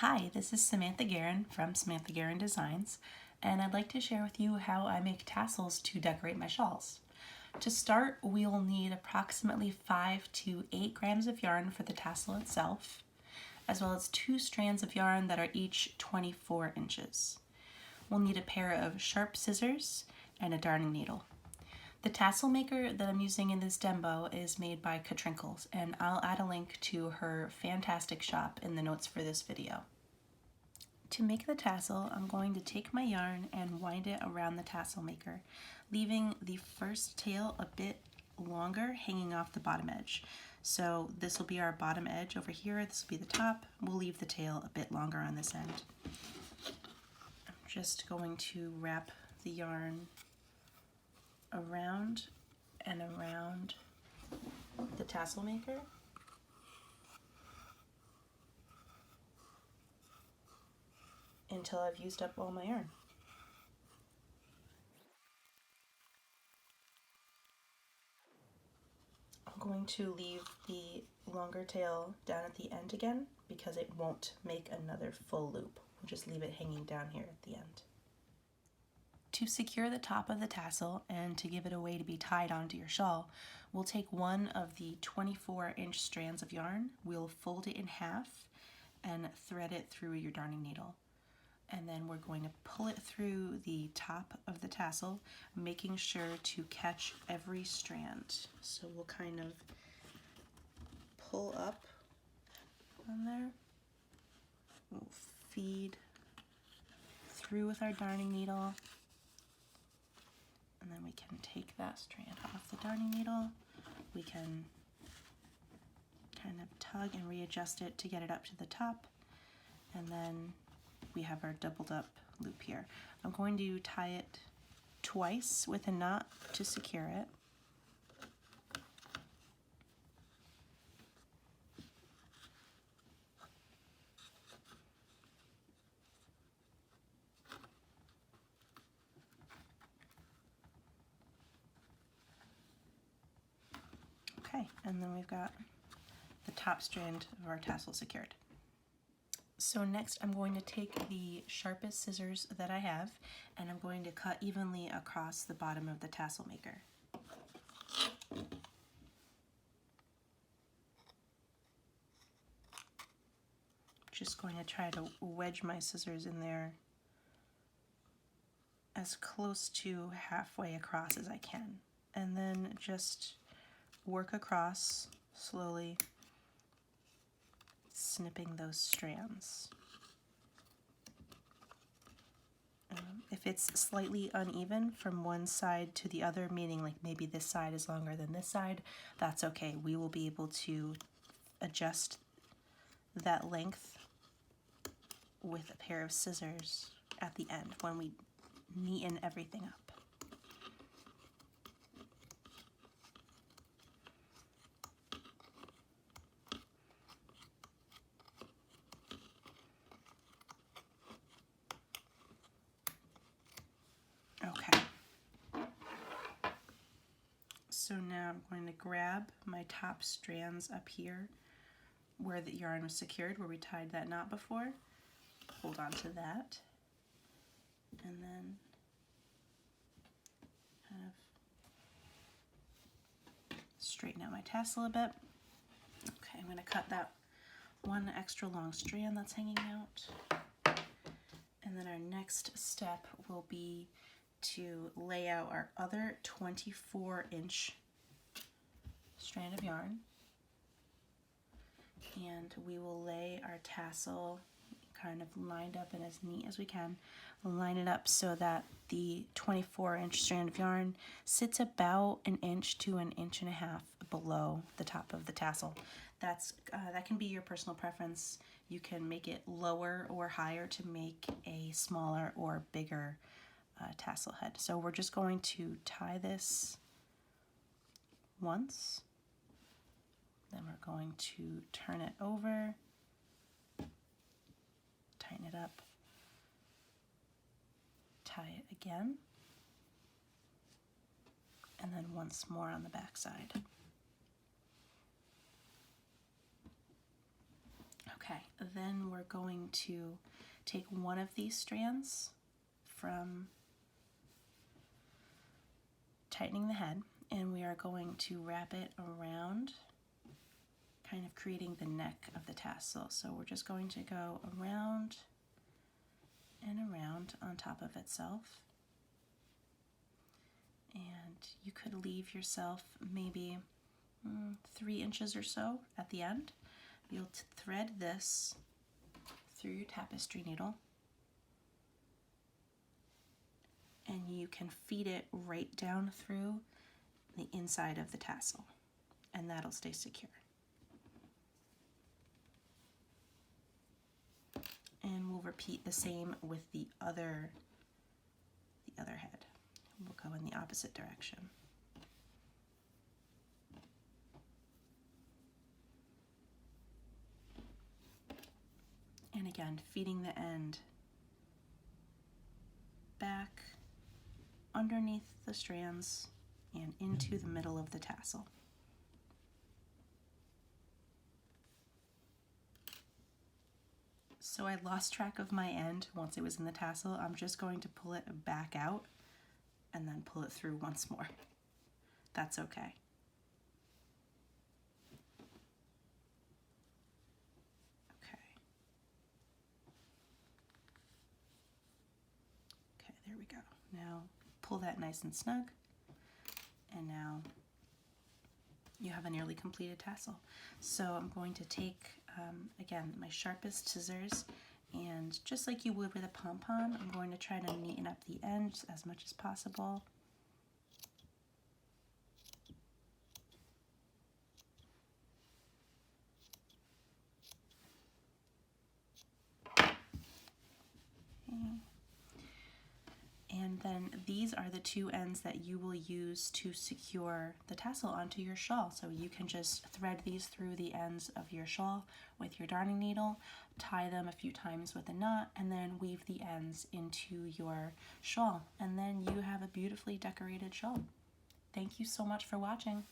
Hi, this is Samantha Guerin from Samantha Guerin Designs, and I'd like to share with you how I make tassels to decorate my shawls. To start, we'll need approximately 5 to 8 grams of yarn for the tassel itself, as well as 2 strands of yarn that are each 24 inches. We'll need a pair of sharp scissors and a darning needle. The tassel maker that I'm using in this demo is made by Katrinkle, and I'll add a link to her fantastic shop in the notes for this video. To make the tassel, I'm going to take my yarn and wind it around the tassel maker, leaving the first tail a bit longer hanging off the bottom edge. So this will be our bottom edge over here, this will be the top. We'll leave the tail a bit longer on this end. I'm just going to wrap the yarn around and around the tassel maker. Until I've used up all my yarn. I'm going to leave the longer tail down at the end again because it won't make another full loop. We'll just leave it hanging down here at the end. To secure the top of the tassel and to give it a way to be tied onto your shawl, we'll take one of the 24-inch strands of yarn, we'll fold it in half and thread it through your darning needle. And then we're going to pull it through the top of the tassel, making sure to catch every strand. So we'll kind of pull up on there, we'll feed through with our darning needle, and then we can take that strand off the darning needle. We can kind of tug and readjust it to get it up to the top, and then we have our doubled up loop here. I'm going to tie it twice with a knot to secure it. Okay, and then we've got the top strand of our tassel secured. So next I'm going to take the sharpest scissors that I have and I'm going to cut evenly across the bottom of the tassel maker. Just going to try to wedge my scissors in there as close to halfway across as I can, and then just work across slowly, snipping those strands. If it's slightly uneven from one side to the other, meaning like maybe this side is longer than this side, that's okay. We will be able to adjust that length with a pair of scissors at the end when we neaten everything up. Okay. So now I'm going to grab my top strands up here where the yarn was secured, where we tied that knot before. Hold on to that. And then kind of straighten out my tassel a bit. Okay, I'm going to cut that one extra long strand that's hanging out. And then our next step will be to lay out our other 24-inch strand of yarn. And we will lay our tassel kind of lined up and as neat as we can. We'll line it up so that the 24-inch strand of yarn sits about an inch to an inch and a half below the top of the tassel. That can be your personal preference. You can make it lower or higher to make a smaller or bigger tassel head. So we're just going to tie this once, then we're going to turn it over, tighten it up, tie it again, and then once more on the back side. Okay, then we're going to take one of these strands from tightening the head, and we are going to wrap it around, kind of creating the neck of the tassel. So we're just going to go around and around on top of itself. And you could leave yourself maybe 3 inches or so at the end. You'll thread this through your tapestry needle, and you can feed it right down through the inside of the tassel, and that'll stay secure. And we'll repeat the same with the other head. We'll go in the opposite direction. And again, feeding the end back underneath the strands and into the middle of the tassel. So I lost track of my end once it was in the tassel. I'm just going to pull it back out and then pull it through once more. That's okay. Okay, there we go. Now pull that nice and snug, and now you have a nearly completed tassel. So I'm going to take, again, my sharpest scissors, and just like you would with a pom-pom, I'm going to try to neaten up the ends as much as possible. And then these are the 2 ends that you will use to secure the tassel onto your shawl. So you can just thread these through the ends of your shawl with your darning needle, tie them a few times with a knot, and then weave the ends into your shawl. And then you have a beautifully decorated shawl. Thank you so much for watching.